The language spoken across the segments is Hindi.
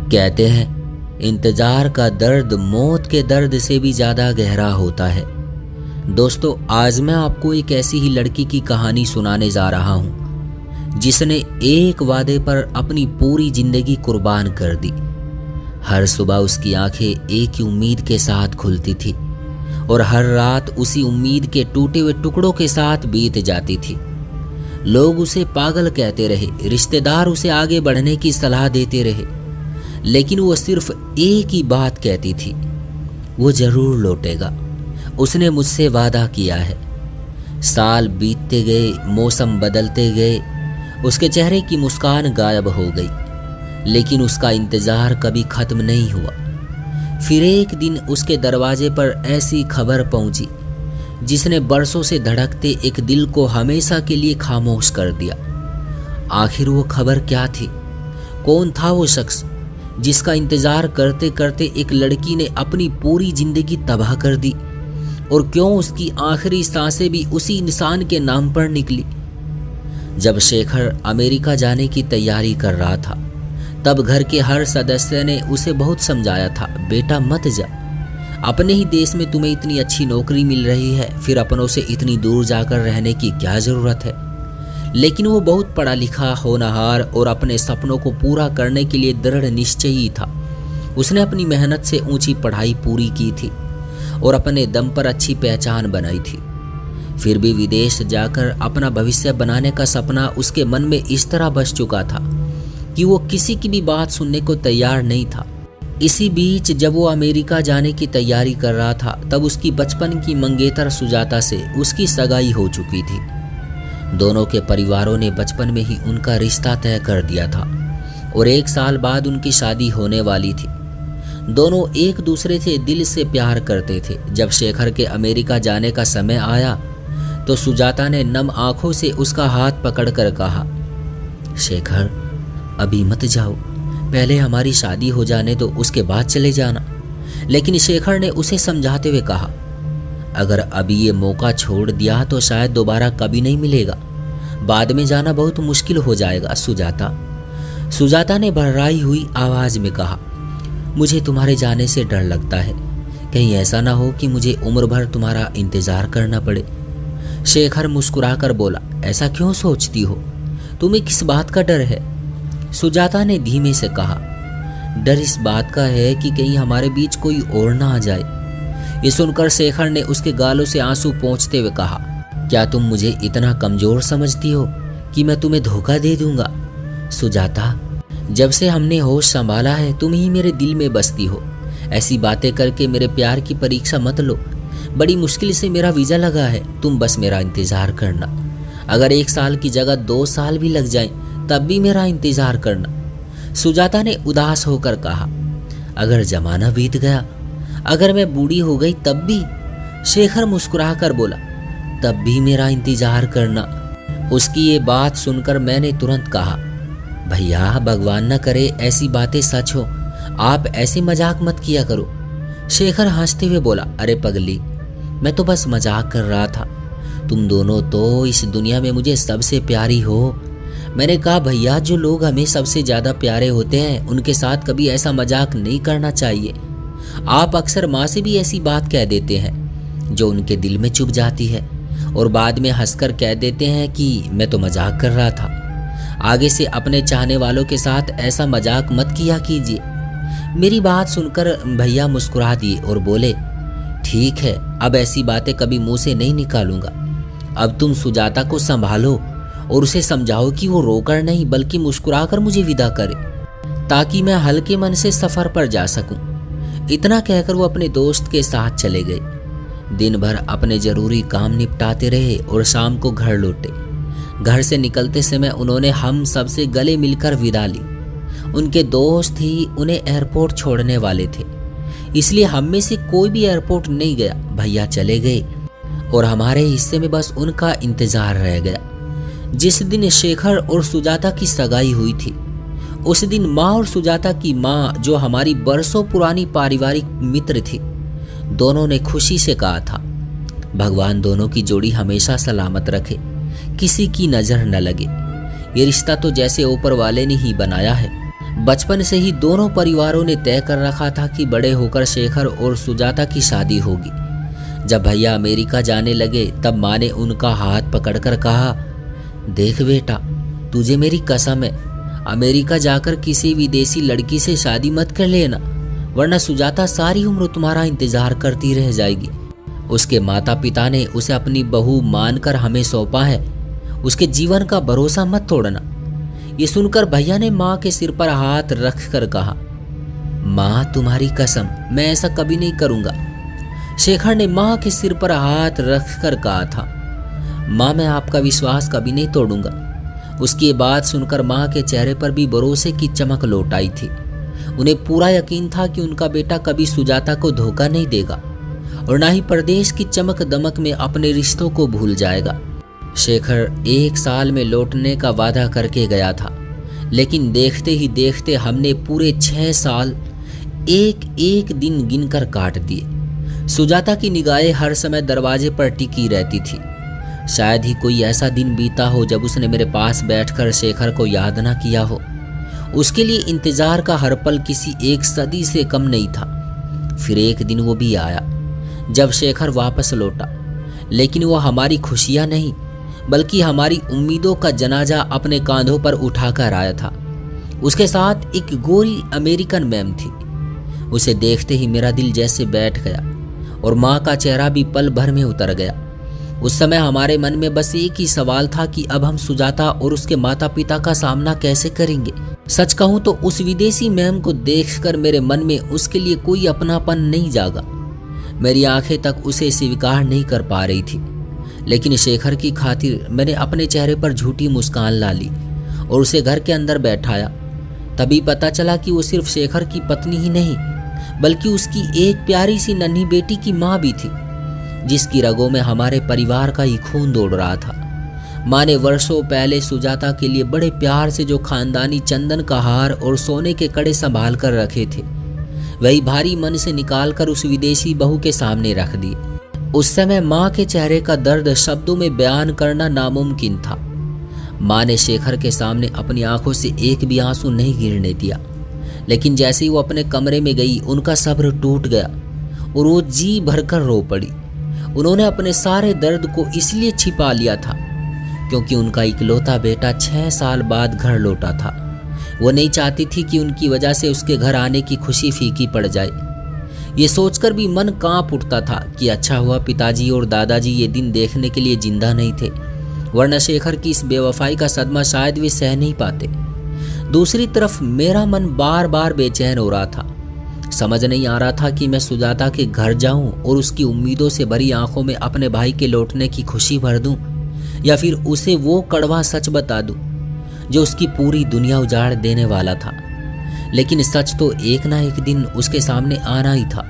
कहते हैं इंतजार का दर्द मौत के दर्द से भी ज्यादा गहरा होता है। दोस्तों, आज मैं आपको एक ऐसी ही लड़की की कहानी सुनाने जा रहा हूं जिसने एक वादे पर अपनी पूरी जिंदगी कुर्बान कर दी। हर सुबह उसकी आंखें एक ही उम्मीद के साथ खुलती थी और हर रात उसी उम्मीद के टूटे हुए टुकड़ों के साथ बीत जाती थी। लोग उसे पागल कहते रहे, रिश्तेदार उसे आगे बढ़ने की सलाह देते रहे, लेकिन वो सिर्फ एक ही बात कहती थी, वो जरूर लौटेगा। उसने मुझसे वादा किया है। साल बीतते गए, मौसम बदलते गए, उसके चेहरे की मुस्कान गायब हो गई, लेकिन उसका इंतजार कभी खत्म नहीं हुआ। फिर एक दिन उसके दरवाजे पर ऐसी खबर पहुंची जिसने बरसों से धड़कते एक दिल को हमेशा के लिए खामोश कर दिया। आखिर वो खबर क्या थी? कौन था वो शख्स जिसका इंतजार करते करते एक लड़की ने अपनी पूरी जिंदगी तबाह कर दी? और क्यों उसकी आखिरी सांसें भी उसी इंसान के नाम पर निकली? जब शेखर अमेरिका जाने की तैयारी कर रहा था, तब घर के हर सदस्य ने उसे बहुत समझाया था, बेटा मत जा, अपने ही देश में तुम्हें इतनी अच्छी नौकरी मिल रही है, फिर अपनों से इतनी दूर जाकर रहने की क्या जरूरत है। लेकिन वो बहुत पढ़ा लिखा, होनहार और अपने सपनों को पूरा करने के लिए दृढ़ निश्चयी था। उसने अपनी मेहनत से ऊंची पढ़ाई पूरी की थी और अपने दम पर अच्छी पहचान बनाई थी। फिर भी विदेश जाकर अपना भविष्य बनाने का सपना उसके मन में इस तरह बस चुका था कि वो किसी की भी बात सुनने को तैयार नहीं था। इसी बीच जब वो अमेरिका जाने की तैयारी कर रहा था, तब उसकी बचपन की मंगेतर सुजाता से उसकी सगाई हो चुकी थी। दोनों के परिवारों ने बचपन में ही उनका रिश्ता तय कर दिया था और 1 साल बाद उनकी शादी होने वाली थी। दोनों एक दूसरे से दिल से प्यार करते थे। जब शेखर के अमेरिका जाने का समय आया तो सुजाता ने नम आंखों से उसका हाथ पकड़कर कहा, शेखर अभी मत जाओ, पहले हमारी शादी हो जाने दो, उसके बाद चले जाना। लेकिन शेखर ने उसे समझाते हुए कहा, अगर अभी ये मौका छोड़ दिया तो शायद दोबारा कभी नहीं मिलेगा, बाद में जाना बहुत मुश्किल हो जाएगा सुजाता ने भर्राई हुई आवाज में कहा, मुझे तुम्हारे जाने से डर लगता है, कहीं ऐसा ना हो कि मुझे उम्र भर तुम्हारा इंतजार करना पड़े। शेखर मुस्कुराकर बोला, ऐसा क्यों सोचती हो? तुम्हें किस बात का डर है? सुजाता ने धीमे से कहा, डर इस बात का है कि कहीं हमारे बीच कोई और ना आ जाए। ये सुनकर शेखर ने उसके गालों से आंसू पोंछते हुए कहा, क्या तुम मुझे इतना कमजोर समझती हो कि मैं तुम्हें धोखा दे दूंगा? सुजाता, जब से हमने होश संभाला है तुम ही मेरे दिल में बसती हो। ऐसी बातें करके मेरे प्यार की परीक्षा मत लो। बड़ी मुश्किल से मेरा वीजा लगा है, तुम बस मेरा इंतजार करना। अगर 1 साल की जगह 2 साल भी लग जाएं, तब भी मेरा इंतजार करना। सुजाता ने उदास होकर कहा, अगर जमाना बीत गया, अगर मैं बूढ़ी हो गई तब भी? शेखर मुस्कुराकर बोला, तब भी मेरा इंतजार करना। उसकी ये बात सुनकर मैंने तुरंत कहा, भैया भगवान न करे ऐसी बातें सच हो, आप ऐसे मजाक मत किया करो। शेखर हंसते हुए बोला, अरे पगली, मैं तो बस मजाक कर रहा था। तुम दोनों तो इस दुनिया में मुझे सबसे प्यारी हो। मैंने कहा भैया, जो लोग हमें सबसे ज्यादा प्यारे होते हैं उनके साथ कभी ऐसा मजाक नहीं करना चाहिए। आप अक्सर माँ से भी ऐसी बात कह देते हैं जो उनके दिल में चुभ जाती है और बाद में हंसकर कह देते हैं कि मैं तो मजाक कर रहा था। आगे से अपने चाहने वालों के साथ ऐसा मजाक मत किया कीजिए। मेरी बात सुनकर भैया मुस्कुरा दिए और बोले, ठीक है, अब ऐसी बातें कभी मुंह से नहीं निकालूंगा। अब तुम सुजाता को संभालो और उसे समझाओ कि वो रोकर नहीं बल्कि मुस्कुराकर मुझे विदा करे, ताकि मैं हल्के मन से सफर पर जा सकूं। इतना कहकर वो अपने दोस्त के साथ चले गए। दिन भर अपने जरूरी काम निपटाते रहे और शाम को घर लौटे। घर से निकलते समय उन्होंने हम सबसे गले मिलकर विदा ली। उनके दोस्त ही उन्हें एयरपोर्ट छोड़ने वाले थे, इसलिए हम में से कोई भी एयरपोर्ट नहीं गया। भैया चले गए और हमारे हिस्से में बस उनका इंतजार रह गया। जिस दिन शेखर और सुजाता की सगाई हुई थी, उस दिन माँ और सुजाता की माँ, जो हमारी बरसों पुरानी पारिवारिक मित्र थी, दोनों ने खुशी से कहा था, भगवान दोनों की जोड़ी हमेशा सलामत रखे, किसी की नजर न लगे। ये रिश्ता तो जैसे ऊपर वाले ने ही बनाया है। बचपन से ही दोनों परिवारों ने तय कर रखा था कि बड़े होकर शेखर और सुजाता की शादी होगी। जब भैया अमेरिका जाने लगे तब माँ ने उनका हाथ पकड़कर कहा, देख बेटा, तुझे मेरी कसम है, अमेरिका जाकर किसी विदेशी लड़की से शादी मत कर लेना, वरना सुजाता सारी उम्र तुम्हारा इंतजार करती रह जाएगी। उसके माता पिता ने उसे अपनी बहू मानकर हमें सौंपा है, उसके जीवन का भरोसा मत तोड़ना। ये सुनकर भैया ने माँ के सिर पर हाथ रख कर कहा, माँ तुम्हारी कसम, मैं ऐसा कभी नहीं करूँगा। शेखर ने माँ के सिर पर हाथ रख कर कहा था, माँ मैं आपका विश्वास कभी नहीं तोड़ूंगा। उसकी ये बात सुनकर माँ के चेहरे पर भी भरोसे की चमक लौट आई थी। उन्हें पूरा यकीन था कि उनका बेटा कभी सुजाता को धोखा नहीं देगा और ना ही परदेश की चमक दमक में अपने रिश्तों को भूल जाएगा। शेखर 1 साल में लौटने का वादा करके गया था, लेकिन देखते ही देखते हमने पूरे 6 साल एक एक दिन गिनकर काट दिए। सुजाता की निगाहें हर समय दरवाजे पर टिकी रहती थी। शायद ही कोई ऐसा दिन बीता हो जब उसने मेरे पास बैठकर शेखर को याद ना किया हो। उसके लिए इंतजार का हर पल किसी 1 सदी से कम नहीं था। फिर एक दिन वो भी आया जब शेखर वापस लौटा, लेकिन वो हमारी खुशियां नहीं बल्कि हमारी उम्मीदों का जनाजा अपने कांधों पर उठाकर आया था। उसके साथ एक गोरी अमेरिकन मैम थी। उसे देखते ही मेरा दिल जैसे बैठ गया और माँ का चेहरा भी पल भर में उतर गया। उस समय हमारे मन में बस एक ही सवाल था कि अब हम सुजाता और उसके माता पिता का सामना कैसे करेंगे। सच कहूँ तो उस विदेशी मैम को देखकर मेरे मन में उसके लिए कोई अपनापन नहीं जागा। मेरी आंखें तक उसे स्वीकार नहीं कर पा रही थी, लेकिन शेखर की खातिर मैंने अपने चेहरे पर झूठी मुस्कान ला ली और उसे घर के अंदर बैठाया। तभी पता चला कि वो सिर्फ शेखर की पत्नी ही नहीं बल्कि उसकी एक प्यारी सी नन्ही बेटी की माँ भी थी, जिसकी रगों में हमारे परिवार का ही खून दौड़ रहा था। माँ ने वर्षों पहले सुजाता के लिए बड़े प्यार से जो खानदानी चंदन का हार और सोने के कड़े संभाल कर रखे थे, वही भारी मन से निकालकर उस विदेशी बहू के सामने रख दिए। उस समय माँ के चेहरे का दर्द शब्दों में बयान करना नामुमकिन था। माँ ने शेखर के सामने अपनी आंखों से एक भी आंसू नहीं गिरने दिया, लेकिन जैसे ही वो अपने कमरे में गई उनका सब्र टूट गया और वो जी भरकर रो पड़ी। उन्होंने अपने सारे दर्द को इसलिए छिपा लिया था क्योंकि उनका इकलौता बेटा 6 साल बाद घर लौटा था। वो नहीं चाहती थी कि उनकी वजह से उसके घर आने की खुशी फीकी पड़ जाए। ये सोचकर भी मन कांप उठता था कि अच्छा हुआ पिताजी और दादाजी ये दिन देखने के लिए जिंदा नहीं थे, वरना शेखर की इस बेवफाई का सदमा शायद वे सह नहीं पाते। दूसरी तरफ मेरा मन बार बार बेचैन हो रहा था। समझ नहीं आ रहा था कि मैं सुजाता के घर जाऊं और उसकी उम्मीदों से भरी आंखों में अपने भाई के लौटने की खुशी भर दूं, या फिर उसे वो कड़वा सच बता दूं जो उसकी पूरी दुनिया उजाड़ देने वाला था। लेकिन सच तो एक ना एक दिन उसके सामने आना ही था।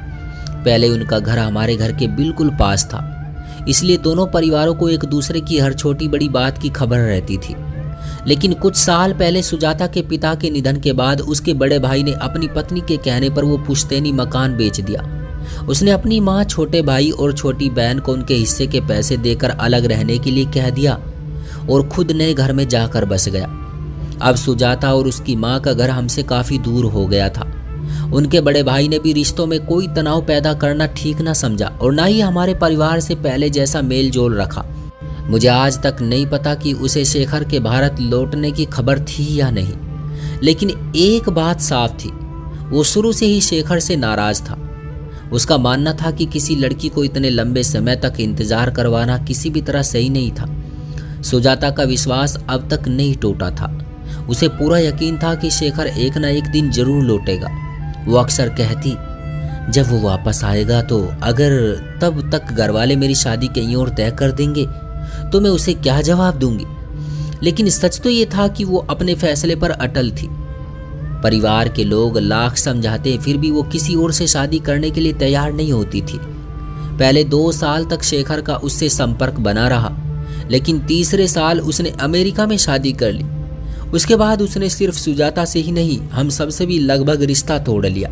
पहले उनका घर हमारे घर के बिल्कुल पास था, इसलिए दोनों परिवारों को एक दूसरे की हर छोटी बड़ी बात की खबर रहती थी। लेकिन कुछ साल पहले सुजाता के पिता के निधन के बाद उसके बड़े भाई ने अपनी पत्नी के कहने पर वो पुश्तैनी मकान बेच दिया। उसने अपनी माँ, छोटे भाई और छोटी बहन को उनके हिस्से के पैसे देकर अलग रहने के लिए कह दिया और खुद नए घर में जाकर बस गया। अब सुजाता और उसकी माँ का घर हमसे काफी दूर हो गया था। उनके बड़े भाई ने भी रिश्तों में कोई तनाव पैदा करना ठीक ना समझा और ना ही हमारे परिवार से पहले जैसा मेल जोल रखा। मुझे आज तक नहीं पता कि उसे शेखर के भारत लौटने की खबर थी या नहीं, लेकिन एक बात साफ थी, वो शुरू से ही शेखर से नाराज था। उसका मानना था कि किसी लड़की को इतने लंबे समय तक इंतजार करवाना किसी भी तरह सही नहीं था। सुजाता का विश्वास अब तक नहीं टूटा था। उसे पूरा यकीन था कि शेखर एक न एक दिन जरूर लौटेगा। वो अक्सर कहती, जब वो वापस आएगा तो अगर तब तक घरवाले मेरी शादी कहीं और तय कर देंगे तो मैं उसे क्या जवाब दूंगी। लेकिन सच तो ये था कि वो अपने फैसले पर अटल थी। परिवार के लोग लाख समझाते फिर भी वो किसी और से शादी करने के लिए तैयार नहीं होती थी। पहले 2 साल तक शेखर का उससे संपर्क बना रहा, लेकिन तीसरे साल उसने अमेरिका में शादी कर ली। उसके बाद उसने सिर्फ सुजाता से ही नहीं, हम सबसे भी लगभग रिश्ता तोड़ लिया।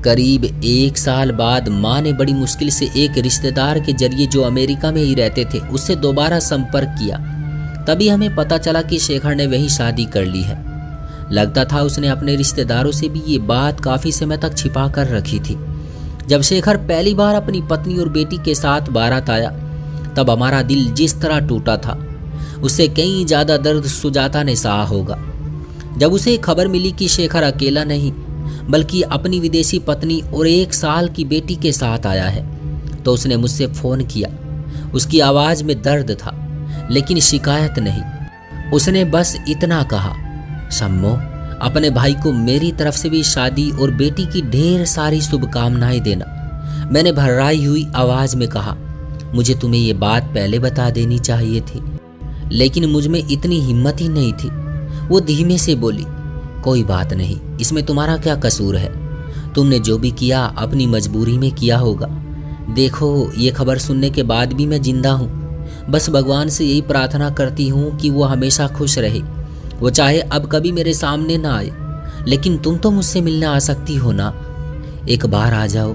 करीब 1 साल बाद माँ ने बड़ी मुश्किल से एक रिश्तेदार के जरिए जो अमेरिका में ही रहते थे उससे दोबारा संपर्क किया। तभी हमें पता चला कि शेखर ने वहीं शादी कर ली है। लगता था उसने अपने रिश्तेदारों से भी ये बात काफी समय तक छिपा कर रखी थी। जब शेखर पहली बार अपनी पत्नी और बेटी के साथ बारात आया, तब हमारा दिल जिस तरह टूटा था, उससे कहीं ज्यादा दर्द सुजाता ने सहा होगा। जब उसे खबर मिली कि शेखर अकेला नहीं बल्कि अपनी विदेशी पत्नी और 1 साल की बेटी के साथ आया है, तो उसने मुझसे फोन किया। उसकी आवाज में दर्द था, लेकिन शिकायत नहीं। उसने बस इतना कहा, शम्मो, अपने भाई को मेरी तरफ से भी शादी और बेटी की ढेर सारी शुभकामनाएं देना। मैंने भर्राई हुई आवाज में कहा, मुझे तुम्हें ये बात पहले बता देनी चाहिए थी, लेकिन मुझ में इतनी हिम्मत ही नहीं थी। वो धीमे से बोली, कोई बात नहीं, इसमें तुम्हारा क्या कसूर है? तुमने जो भी किया अपनी मजबूरी में किया होगा। देखो, ये खबर सुनने के बाद भी मैं जिंदा हूँ। बस भगवान से यही प्रार्थना करती हूँ कि वो हमेशा खुश रहे। वो चाहे अब कभी मेरे सामने ना आए, लेकिन तुम तो मुझसे मिलने आ सकती हो ना। एक बार आ जाओ,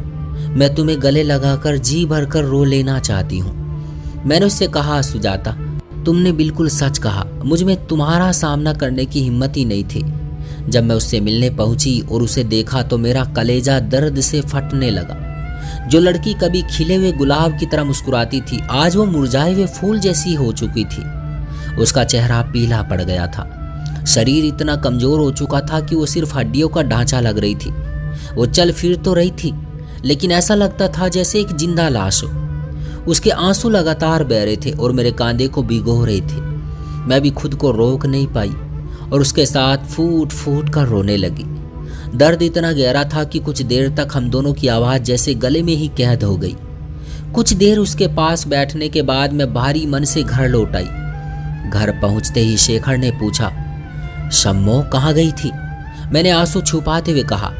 मैं तुम्हें गले लगाकर जी भरकर रो लेना चाहती हूँ। मैंने उससे कहा, सुजाता, तुमने बिल्कुल सच कहा। मुझ में तुम्हारा सामना करने की हिम्मत ही नहीं थी। जब मैं उससे मिलने पहुंची और उसे देखा तो मेरा कलेजा दर्द से फटने लगा। जो लड़की कभी खिले हुए गुलाब की तरह मुस्कुराती थी, आज वो मुरझाए हुए फूल जैसी हो चुकी थी। उसका चेहरा पीला पड़ गया था। शरीर इतना कमजोर हो चुका था कि वो सिर्फ हड्डियों का ढांचा लग रही थी। वो चल फिर तो रही थी, लेकिन ऐसा लगता था जैसे एक जिंदा लाश हो। उसके आंसू लगातार बह रहे थे और मेरे कांधे को भिगो रहे थे। मैं भी खुद को रोक नहीं पाई और उसके साथ फूट फूट कर रोने लगी। दर्द इतना गहरा था कि कुछ देर तक हम दोनों की आवाज जैसे गले में ही कैद हो गई। कुछ देर उसके पास बैठने के बाद मैं भारी मन से घर लौट आई। घर पहुंचते ही शेखर ने पूछा, शम्मो कहाँ गई थी? मैंने आंसू छुपाते हुए कहा,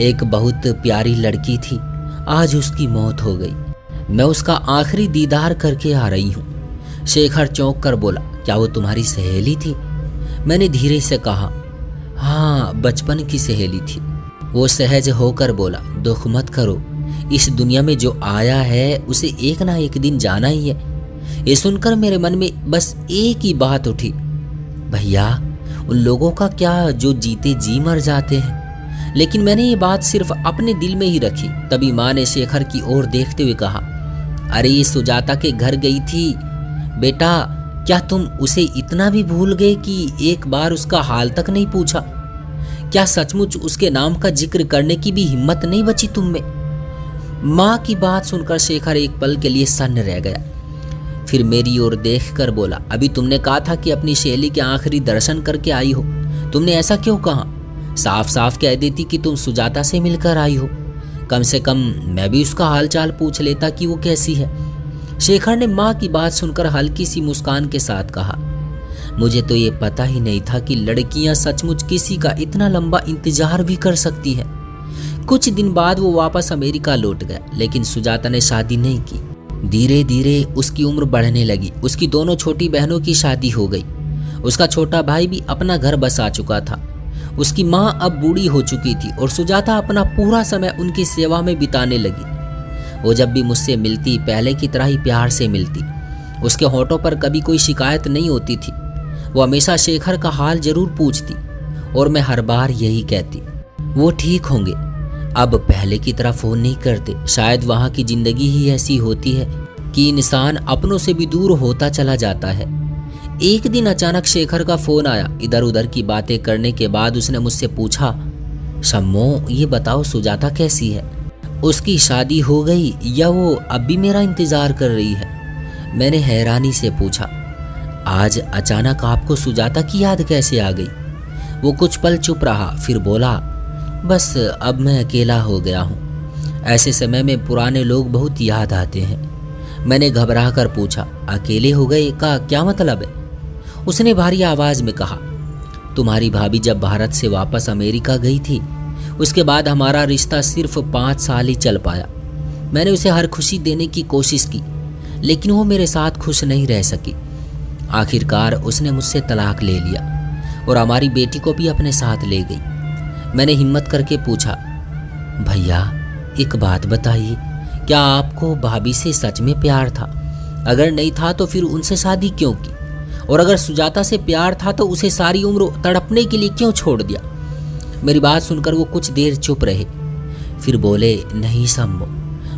एक बहुत प्यारी लड़की थी, आज उसकी मौत हो गई। मैं उसका आखिरी दीदार करके आ रही हूँ। शेखर चौंक कर बोला, क्या वो तुम्हारी सहेली थी? मैंने धीरे से कहा, हाँ, बचपन की सहेली थी। वो सहज होकर बोला, दुख मत करो, इस दुनिया में जो आया है उसे एक ना एक दिन जाना ही है। ये सुनकर मेरे मन में बस एक ही बात उठी, भैया, उन लोगों का क्या जो जीते जी मर जाते हैं। लेकिन मैंने ये बात सिर्फ अपने दिल में ही रखी। तभी माँ ने शेखर की ओर देखते हुए कहा, अरे ये सुजाता के घर गई थी बेटा, क्या तुम उसे इतना भी भूल गए कि एक बार उसका हाल तक नहीं पूछा? क्या सचमुच उसके नाम का जिक्र करने की भी हिम्मत नहीं बची तुम में? माँ की बात सुनकर शेखर एक पल के लिए सन्न रह गया। फिर मेरी ओर देखकर बोला, अभी तुमने कहा था कि अपनी सहेली के आखिरी दर्शन करके आई हो। तुमने ऐसा क्यों कहा? साफ साफ कह देती कि तुम सुजाता से मिलकर आई हो। कम से कम मैं भी उसका हालचाल पूछ लेता कि वो कैसी है। शेखर ने माँ की बात सुनकर हल्की सी मुस्कान के साथ कहा, मुझे तो ये पता ही नहीं था कि लड़कियां सचमुच किसी का इतना लंबा इंतजार भी कर सकती हैं। कुछ दिन बाद वो वापस अमेरिका लौट गया, लेकिन सुजाता ने शादी नहीं की। धीरे धीरे उसकी उम्र बढ़ने लगी। उसकी दोनों छोटी बहनों की शादी हो गई। उसका छोटा भाई भी अपना घर बसा चुका था। उसकी माँ अब बूढ़ी हो चुकी थी और सुजाता अपना पूरा समय उनकी सेवा में बिताने लगी। वो जब भी मुझसे मिलती पहले की तरह ही प्यार से मिलती। उसके होठों पर कभी कोई शिकायत नहीं होती थी। वो हमेशा शेखर का हाल जरूर पूछती और मैं हर बार यही कहती, वो ठीक होंगे। अब पहले की तरह फोन नहीं करते। शायद वहाँ की जिंदगी ही ऐसी होती है कि इंसान अपनों से भी दूर होता चला जाता है। एक दिन अचानक शेखर का फोन आया। इधर उधर की बातें करने के बाद उसने मुझसे पूछा, शम्मो, ये बताओ सुजाता कैसी है? उसकी शादी हो गई या वो अब भी मेरा इंतजार कर रही है? मैंने हैरानी से पूछा, आज अचानक आपको सुजाता की याद कैसे आ गई? वो कुछ पल चुप रहा, फिर बोला, बस अब मैं अकेला हो गया हूँ। ऐसे समय में पुराने लोग बहुत याद आते हैं। मैंने घबरा कर पूछा, अकेले हो गए का क्या मतलब है? उसने भारी आवाज में कहा, तुम्हारी भाभी जब भारत से वापस अमेरिका गई थी, उसके बाद हमारा रिश्ता सिर्फ 5 साल ही चल पाया। मैंने उसे हर खुशी देने की कोशिश की, लेकिन वो मेरे साथ खुश नहीं रह सकी। आखिरकार उसने मुझसे तलाक ले लिया और हमारी बेटी को भी अपने साथ ले गई। मैंने हिम्मत करके पूछा, भैया एक बात बताइए, क्या आपको भाभी से सच में प्यार था? अगर नहीं था तो फिर उनसे शादी क्यों की? और अगर सुजाता से प्यार था तो उसे सारी उम्र तड़पने के लिए क्यों छोड़ दिया। मेरी बात सुनकर वो कुछ देर चुप रहे, फिर बोले, नहीं शंभो,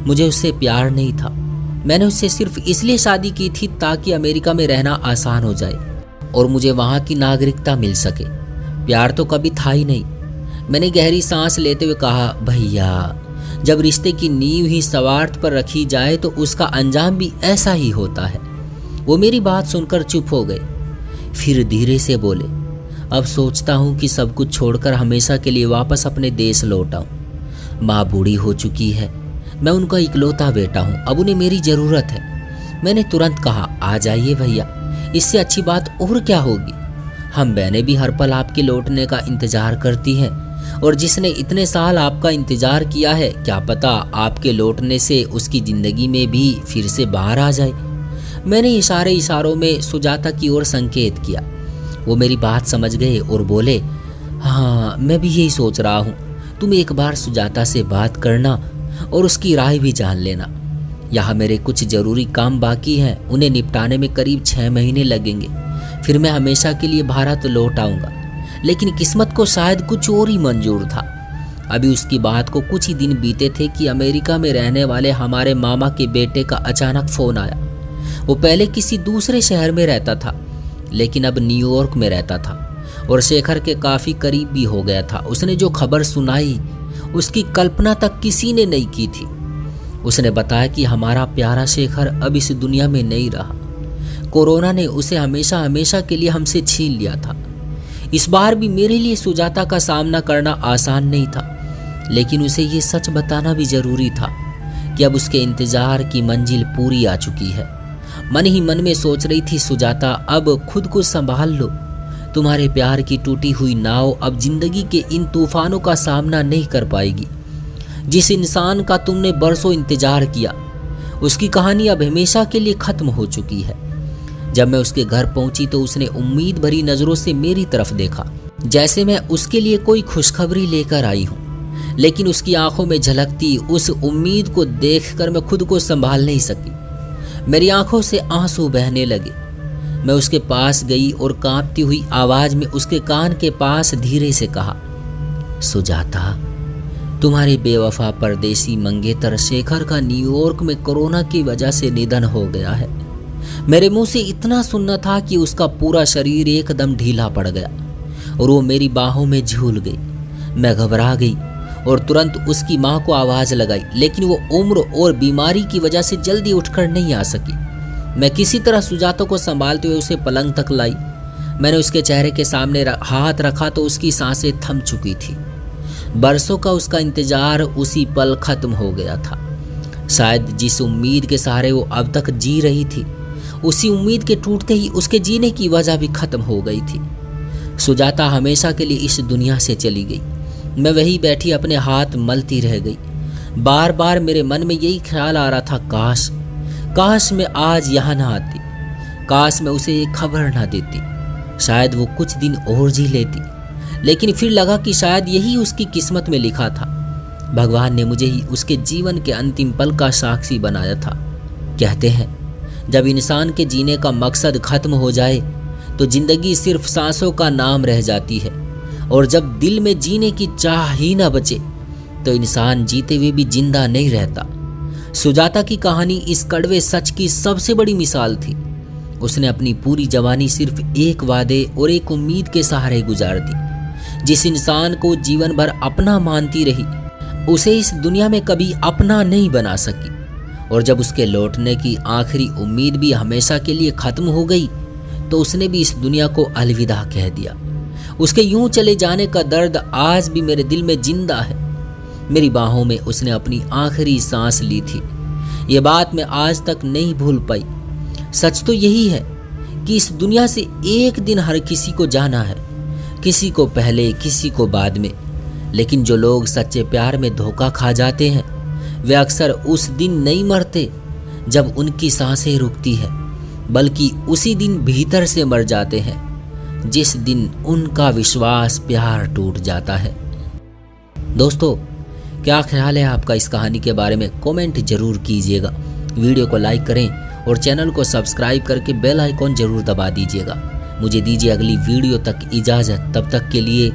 मुझे उससे प्यार नहीं था। मैंने उससे सिर्फ इसलिए शादी की थी ताकि अमेरिका में रहना आसान हो जाए और मुझे वहाँ की नागरिकता मिल सके। प्यार तो कभी था ही नहीं। मैंने गहरी सांस लेते हुए कहा, भैया, जब रिश्ते की नींव ही स्वार्थ पर रखी जाए तो उसका अंजाम भी ऐसा ही होता है। वो मेरी बात सुनकर चुप हो गए, फिर धीरे से बोले, अब सोचता हूँ कि सब कुछ छोड़कर हमेशा के लिए वापस अपने देश लौट आऊं। माँ बूढ़ी हो चुकी है, मैं उनका इकलौता बेटा हूँ, अब उन्हें मेरी ज़रूरत है। मैंने तुरंत कहा, आ जाइए भैया, इससे अच्छी बात और क्या होगी। हम बहनें भी हर पल आपके लौटने का इंतजार करती हैं, और जिसने इतने साल आपका इंतजार किया है, क्या पता आपके लौटने से उसकी ज़िंदगी में भी फिर से बाहर आ जाए। मैंने इशारों में सुजाता की ओर संकेत किया। वो मेरी बात समझ गए और बोले, हाँ, मैं भी यही सोच रहा हूँ। तुम एक बार सुजाता से बात करना और उसकी राय भी जान लेना। यहाँ मेरे कुछ ज़रूरी काम बाकी हैं, उन्हें निपटाने में करीब 6 महीने लगेंगे, फिर मैं हमेशा के लिए भारत लौट आऊँगा। लेकिन किस्मत को शायद कुछ और ही मंजूर था। अभी उसकी बात को कुछ ही दिन बीते थे कि अमेरिका में रहने वाले हमारे मामा के बेटे का अचानक फ़ोन आया। वो पहले किसी दूसरे शहर में रहता था, लेकिन अब न्यूयॉर्क में रहता था और शेखर के काफ़ी करीब भी हो गया था। उसने जो खबर सुनाई उसकी कल्पना तक किसी ने नहीं की थी। उसने बताया कि हमारा प्यारा शेखर अब इस दुनिया में नहीं रहा। कोरोना ने उसे हमेशा हमेशा के लिए हमसे छीन लिया था। इस बार भी मेरे लिए सुजाता का सामना करना आसान नहीं था, लेकिन उसे ये सच बताना भी ज़रूरी था कि अब उसके इंतज़ार की मंजिल पूरी आ चुकी है। मन ही मन में सोच रही थी, सुजाता, अब खुद को संभाल लो। तुम्हारे प्यार की टूटी हुई नाव अब जिंदगी के इन तूफानों का सामना नहीं कर पाएगी। जिस इंसान का तुमने बरसों इंतजार किया, उसकी कहानी अब हमेशा के लिए ख़त्म हो चुकी है। जब मैं उसके घर पहुंची तो उसने उम्मीद भरी नज़रों से मेरी तरफ देखा, जैसे मैं उसके लिए कोई खुशखबरी लेकर आई हूँ। लेकिन उसकी आंखों में झलकती उस उम्मीद को देखकर मैं खुद को संभाल नहीं सकी। मेरी आंखों से आंसू बहने लगे। मैं उसके पास गई और कांपती हुई आवाज़ में उसके कान के पास धीरे से कहा, सुजाता, तुम्हारे बेवफा परदेसी मंगेतर शेखर का न्यूयॉर्क में कोरोना की वजह से निधन हो गया है। मेरे मुंह से इतना सुनना था कि उसका पूरा शरीर एकदम ढीला पड़ गया और वो मेरी बाहों में झूल गई। मैं घबरा गई और तुरंत उसकी माँ को आवाज़ लगाई, लेकिन वो उम्र और बीमारी की वजह से जल्दी उठकर नहीं आ सकी। मैं किसी तरह सुजाता को संभालते हुए उसे पलंग तक लाई। मैंने उसके चेहरे के सामने हाथ रखा तो उसकी सांसें थम चुकी थी। बरसों का उसका इंतजार उसी पल खत्म हो गया था। शायद जिस उम्मीद के सहारे वो अब तक जी रही थी, उसी उम्मीद के टूटते ही उसके जीने की वजह भी खत्म हो गई थी। सुजाता हमेशा के लिए इस दुनिया से चली गई। मैं वहीं बैठी अपने हाथ मलती रह गई। बार बार मेरे मन में यही ख्याल आ रहा था, काश मैं आज यहाँ ना आती, काश मैं उसे ये खबर ना देती, शायद वो कुछ दिन और जी लेती। लेकिन फिर लगा कि शायद यही उसकी किस्मत में लिखा था। भगवान ने मुझे ही उसके जीवन के अंतिम पल का साक्षी बनाया था। कहते हैं, जब इंसान के जीने का मकसद खत्म हो जाए तो जिंदगी सिर्फ सांसों का नाम रह जाती है, और जब दिल में जीने की चाह ही न बचे तो इंसान जीते हुए भी जिंदा नहीं रहता। सुजाता की कहानी इस कड़वे सच की सबसे बड़ी मिसाल थी। उसने अपनी पूरी जवानी सिर्फ एक वादे और एक उम्मीद के सहारे गुजार दी। जिस इंसान को जीवन भर अपना मानती रही, उसे इस दुनिया में कभी अपना नहीं बना सकी, और जब उसके लौटने की आखिरी उम्मीद भी हमेशा के लिए खत्म हो गई तो उसने भी इस दुनिया को अलविदा कह दिया। उसके यूं चले जाने का दर्द आज भी मेरे दिल में जिंदा है। मेरी बाहों में उसने अपनी आखिरी सांस ली थी। ये बात मैं आज तक नहीं भूल पाई। सच तो यही है कि इस दुनिया से एक दिन हर किसी को जाना है, किसी को पहले, किसी को बाद में। लेकिन जो लोग सच्चे प्यार में धोखा खा जाते हैं, वे अक्सर उस दिन नहीं मरते जब उनकी सांसें रुकती है, बल्कि उसी दिन भीतर से मर जाते हैं जिस दिन उनका विश्वास, प्यार टूट जाता है। दोस्तों, क्या ख्याल है आपका इस कहानी के बारे में? कमेंट जरूर कीजिएगा। वीडियो को लाइक करें और चैनल को सब्सक्राइब करके बेल आइकॉन जरूर दबा दीजिएगा। मुझे दीजिए अगली वीडियो तक इजाज़त, तब तक के लिए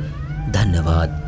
धन्यवाद।